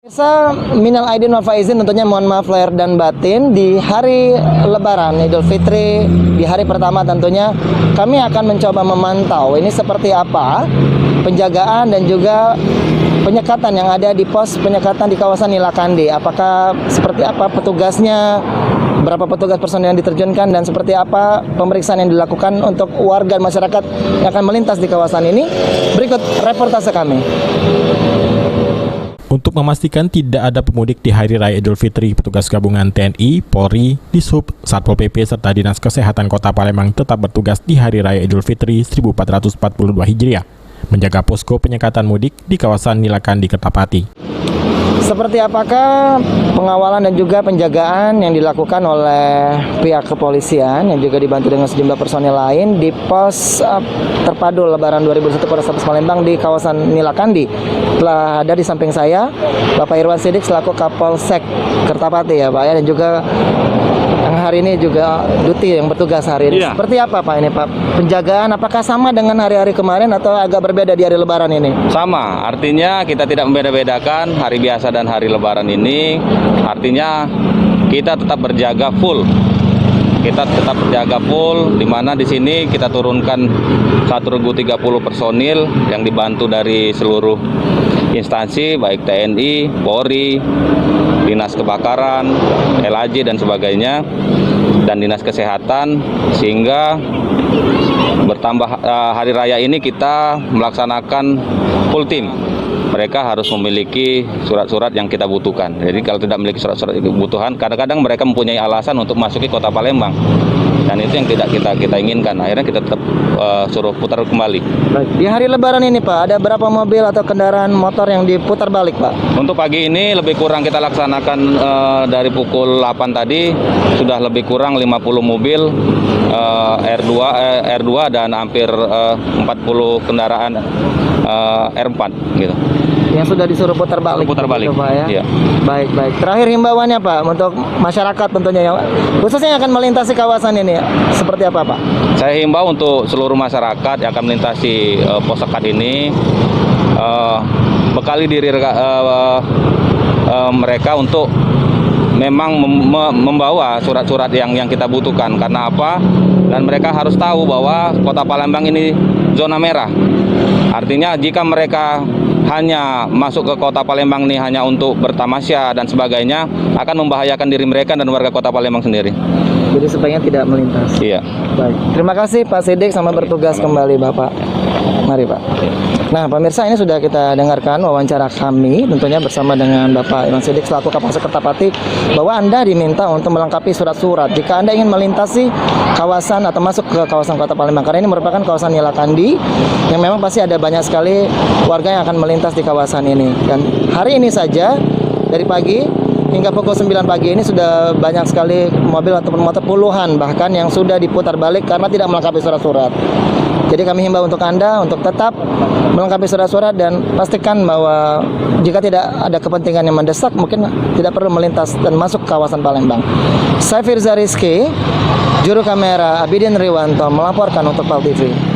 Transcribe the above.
Pemirsa, minal aidin wal faizin, tentunya mohon maaf lahir dan batin di hari Lebaran Idul Fitri, di hari pertama tentunya kami akan mencoba memantau ini seperti apa penjagaan dan juga penyekatan yang ada di pos penyekatan di kawasan Nilakandi. Apakah seperti apa petugasnya, berapa petugas personil yang diterjunkan, dan seperti apa pemeriksaan yang dilakukan untuk warga masyarakat yang akan melintas di kawasan ini. Berikut reportase kami. Untuk memastikan tidak ada pemudik di Hari Raya Idul Fitri, petugas gabungan TNI, Polri, Dishub, Satpol PP, serta Dinas Kesehatan Kota Palembang tetap bertugas di Hari Raya Idul Fitri 1442 Hijriah, menjaga posko penyekatan mudik di kawasan Nilakandi, Kertapati. Seperti apakah pengawalan dan juga penjagaan yang dilakukan oleh pihak kepolisian yang juga dibantu dengan sejumlah personil lain di pos terpadu Lebaran 2021 Polrestabes Palembang di kawasan Nilakandi. Telah ada di samping saya Bapak Irwan Sidik selaku Kapolsek Kertapati ya Pak ya, dan juga yang hari ini juga Duti yang bertugas hari ini. Seperti apa Pak ini Pak? Penjagaan apakah sama dengan hari-hari kemarin atau agak berbeda di hari Lebaran ini? Sama, artinya kita tidak membeda-bedakan hari biasa dan hari Lebaran ini. Artinya kita tetap berjaga full. Kita tetap berjaga full, di mana di sini kita turunkan 1.030 personil yang dibantu dari seluruh instansi baik TNI, Polri, Dinas Kebakaran, LAJ dan sebagainya, dan Dinas Kesehatan, sehingga bertambah hari raya ini kita melaksanakan full team. Mereka harus memiliki surat-surat yang kita butuhkan. Jadi kalau tidak memiliki surat-surat kebutuhan, kadang-kadang mereka mempunyai alasan untuk masuki Kota Palembang. Dan itu yang tidak kita inginkan. Akhirnya kita tetap suruh putar kembali. Baik. Di hari Lebaran ini Pak, ada berapa mobil atau kendaraan motor yang diputar balik Pak? Untuk pagi ini lebih kurang kita laksanakan dari pukul 8 tadi, sudah lebih kurang 50 mobil R2 dan hampir 40 kendaraan R4 gitu. Yang sudah disuruh putar balik. Putar balik. Gitu, Pak, ya? Iya. Baik. Terakhir himbauannya Pak untuk masyarakat tentunya yang khususnya yang akan melintasi kawasan ini seperti apa Pak? Saya himbau untuk seluruh masyarakat yang akan melintasi pos sekat ini, bekali diri mereka untuk memang membawa surat-surat yang kita butuhkan. Karena apa? Dan mereka harus tahu bahwa Kota Palembang ini zona merah. Artinya jika mereka hanya masuk ke Kota Palembang ini hanya untuk bertamasya dan sebagainya, akan membahayakan diri mereka dan warga Kota Palembang sendiri. Jadi sebaiknya tidak melintas. Iya. Baik. Terima kasih Pak Sidik, sama bertugas kembali Bapak. Mari Pak. Nah pemirsa, ini sudah kita dengarkan wawancara kami tentunya bersama dengan Bapak Irwan Sidik selaku Kapolsek Kertapati, bahwa Anda diminta untuk melengkapi surat-surat jika Anda ingin melintasi kawasan atau masuk ke kawasan Kota Palembang, karena ini merupakan kawasan Nilakandi yang memang pasti ada banyak sekali warga yang akan melintas di kawasan ini. Dan hari ini saja dari pagi hingga pukul 9 pagi ini sudah banyak sekali mobil ataupun motor puluhan bahkan yang sudah diputar balik karena tidak melengkapi surat-surat. Jadi kami himbau untuk Anda untuk tetap melengkapi surat-surat dan pastikan bahwa jika tidak ada kepentingan yang mendesak mungkin tidak perlu melintas dan masuk ke kawasan Palembang. Saya Firza Rizky, juru kamera Abidin Riwanto melaporkan untuk PAL TV.